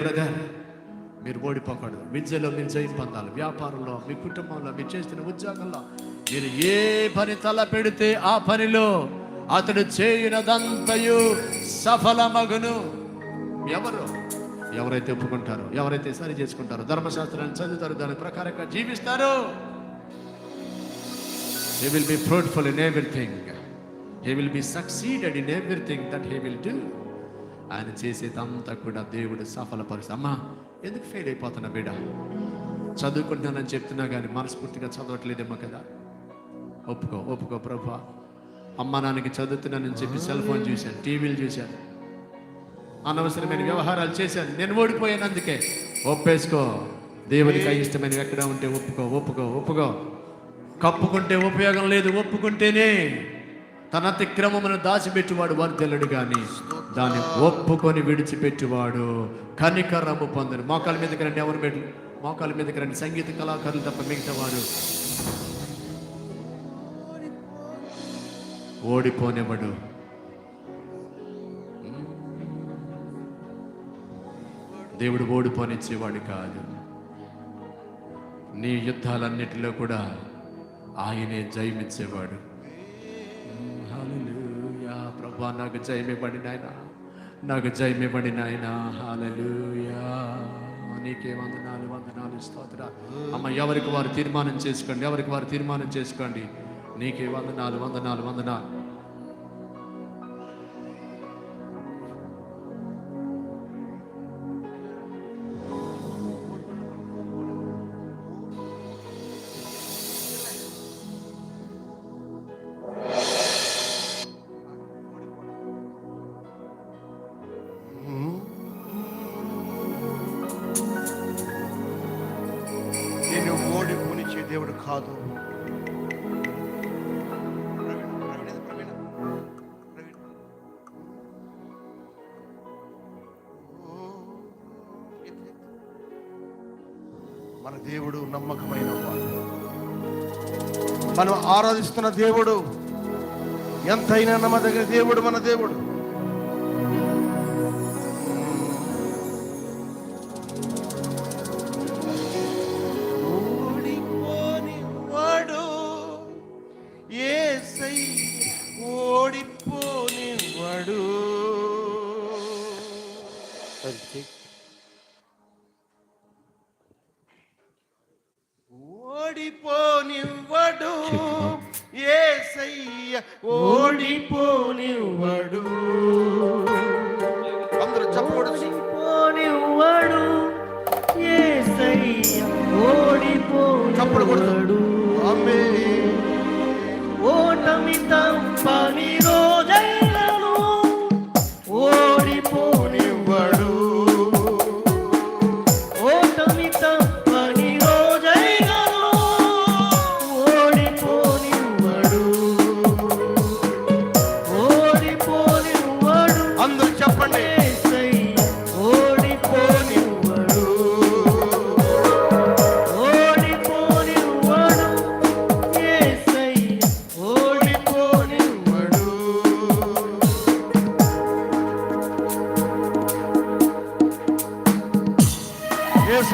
బ్రదర్. మీరు ఓడిపోకూడదు. విద్యలో మీరు జయం పొందాలి, వ్యాపారంలో, మీ కుటుంబంలో, మీరు చేస్తున్న ఉద్యోగంలో, మీరు ఏ పని తల పెడితే ఆ పనిలో అతడు చేయనదంతయు సఫలమగును. ఎవరైతే ఒప్పుకుంటారో, ఎవరైతే సరి చేసుకుంటారో, ధర్మశాస్త్రాన్ని చదువుతారో, దాని ప్రకారంగా జీవిస్తారో, he will be fruitful in everything, he will be succeeded in everything that he will do. ఆయన చేసేదంతా కూడా దేవుడు సఫలపరుస్తాడు. అమ్మా, ఎందుకు ఫెయిల్ అయిపోతున్నా బిడ్డ? చదువుకుంటున్నానని చెప్తున్నా కానీ మనస్ఫూర్తిగా చదవట్లేదేమో కదా. ఒప్పుకో ప్రభువా. అమ్మ నాన్నకి చదువుతున్నానని చెప్పి సెల్ ఫోన్ చూశాను, టీవీలు చూశాను, అనవసరమైన వ్యవహారాలు చేశాను, నేను ఓడిపోయాను. అందుకే ఒప్పేసుకో. దేవునికి ఇష్టమైనవి ఎక్కడ ఉంటే ఒప్పుకో. కప్పుకుంటే ఉపయోగం లేదు, ఒప్పుకుంటేనే. తన అతిక్రమమును దాచిపెట్టువాడు వర్ధిల్లడు కానీ దాన్ని ఒప్పుకొని విడిచిపెట్టువాడు కనికరము పొందను. మోకాల మీదకి రండి, ఎవరు పెట్టు, మోకాల మీదకి రండి. సంగీత కళాకారులు తప్ప మిగతా వారు ఓడిపోనివ్వడు. దేవుడు ఓడిపోనిచ్చేవాడు కాదు. నీ యుద్ధాలన్నిటిలో కూడా ఆయనే జయమిచ్చేవాడు. హల్లెలూయా. ప్రభువా, నాకు జయమివ్వండి నాయనా, హల్లెలూయా. నీకే వందనాలు స్తోత్రాలు. అమ్మ, ఎవరికి వారు తీర్మానం చేసుకోండి. నీకే వందనాలు. ఓడిపోనిచ్చే దేవుడు కాదు. మన దేవుడు నమ్మకమైన వాడు. మనం ఆరాధిస్తున్న దేవుడు ఎంతైనా నమ్మదగిన దేవుడు మన దేవుడు. ఓడిపోనివాడు యేసయ్య, ఓడిపోనివాడు. అందరూ చెప్పకూడదు. ఓడిపోనివాడు యేసయ్య, ఓడిపోనివాడు. ఆమేన్. ఓటమి తప్పని రోజైనను ఓడిపోనివాడు. ఓటమి తప్పని రోజైనను ఓడిపోనివాడు.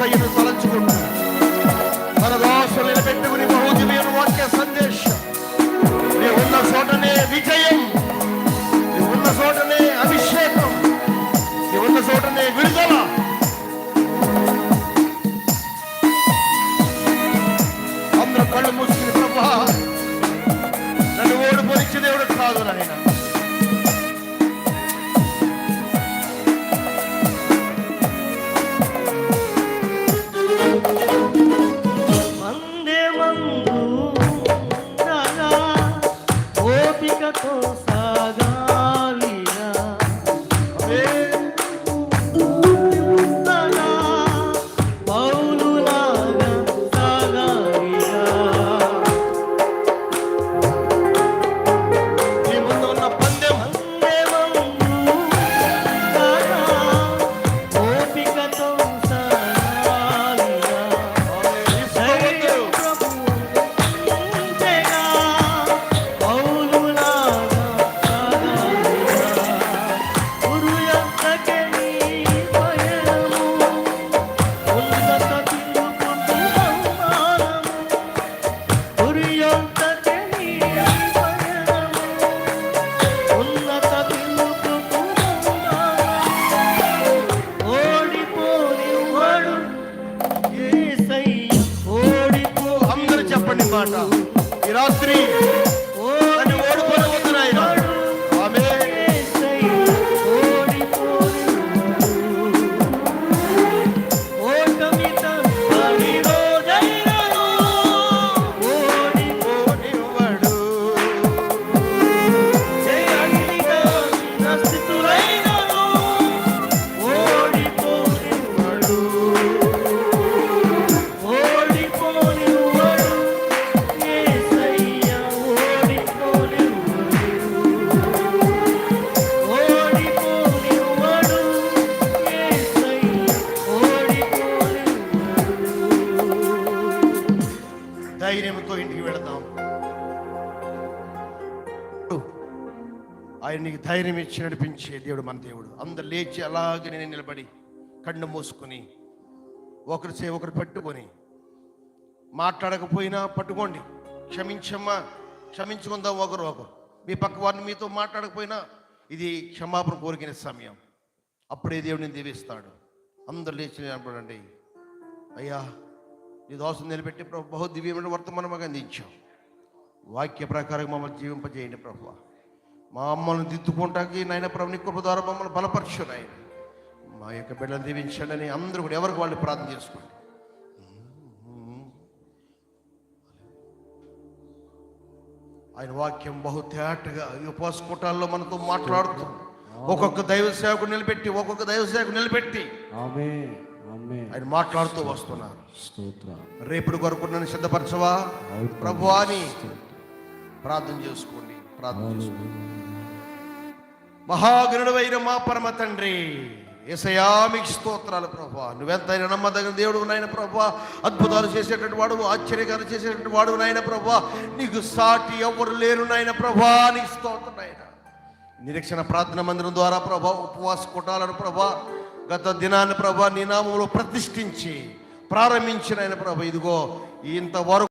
యేసయ్యను తలంచుకుంటూ మన దోషులు నిలబెట్టుకుని బహుజీవన వాక్య సందేశం. నీ ఉన్న చోటనే విజయం, నీ ఉన్న చోటనే అభిషేకం, నీ ఉన్న చోటనే విడుదల. అందరూ కళ్ళు మూసుకుని ప్రభా నన్ను ఓడిపోనిచ్చే దేవుడు కాదు నాయన. మందే మందు ఉండగా ఓపికతో సాగాలిరా. ఉండగా పౌలులాగా సాగాలిరా. నీ ముందు ఉన్న పందెం మందే మందు ఉండగా ఓపికతో సాగాలిరా. ధైర్యం ప్రభువు ఉంచెగా పౌలులాగా సాగాలిరా. గురుయంతకే నీ పయనము, ఉన్నత పిలుపుకు బహుమానము. గురుయంతకే నీ పయనము, ఉన్నత పిలుపుకు బహుమానము. ఓడిపోనివ్వడు యేసయ్య, అందరూ చెప్పండి మాట. ఈ రాత్రి నన్ను ఓడిపోవద్దు నాయన. ఆమేన్. యేసయ్య ఓటమి తప్పని రోజైనను ఓడిపోనివ్వడు. జయనిగా స్థితులైనను ఓడిపోనివ్వడు. ఓడిపోనివ్వడు యేసయ్య, ఓడిపోనివ్వడు. ఓడిపోనివ్వడు యేసయ్య, ఓడిపోనివ్వడు. ధైర్యంతో ఇంటికి వెళదాం. ఆయన నీకు ధైర్యం ఇచ్చి నడిపించే దేవుడు మన దేవుడు. అందరు లేచి అలాగే నేను నిలబడి కన్ను మూసుకొని ఒకరి ఒకరు పట్టుకొని మాట్లాడకపోయినా పట్టుకోండి. క్షమించమ్మా, క్షమించుకుందాం ఒకరు ఒకరు. మీ పక్క వారిని మీతో మాట్లాడకపోయినా ఇది క్షమాపణ కోరికిన సమయం. అప్పుడే దేవుడిని దీవిస్తాడు. అందరు లేచి నిలబడండి. అయ్యా నీ దోషం నిలబెట్టి ప్రభు బహు దివ్యమైన వర్తమానముగా అందించాం. వాక్య ప్రకారం మమ్మల్ని జీవింపజేయండి ప్రభు. మా అమ్మల్ని దిద్దుకుంటాకి నాయన ప్రభు నీ కృప ద్వారా మమ్మల్ని బలపరచు నాయన. మా యొక్క బిడ్డలు దీవించండి అని అందరూ కూడా ఎవరికి వాళ్ళు ప్రార్థన చేసుకోండి. ఆయన వాక్యం బహు తేటగా ఈ ఉపవాస కూటాల్లో మనతో మాట్లాడుతూ ఒక్కొక్క దైవ సేవకు నిలబెట్టి ఆయన మాట్లాడుతూ వస్తున్నారు. రేపటి కొరకు నన్ను సిద్ధపరచవా ప్రభువా అని ప్రార్థన చేసుకోండి. మహాగణుడైన మా పరమ తండ్రి యేసయ్యా మీకు స్తోత్రాలు ప్రభువా. నువ్వెంతైనా నమ్మదగిన దేవుడు నాయన ప్రభువా. అద్భుతాలు చేసేటువంటి వాడు, ఆశ్చర్యకాలు చేసేటువంటి వాడు నాయన ప్రభువా. నీకు సాటి ఎవరు లేరు నాయన ప్రభువా. నీకు స్తోత్రం నాయన. నిరీక్షణ ప్రార్థన మందిరం ద్వారా ప్రభా ఉపవాస కూటాలను ప్రభా గత దినాన్ని ప్రభా నీ నామములో ప్రతిష్ఠించి ప్రారంభించిన ఆయన ప్రభా ఇదిగో ఇంతవరకు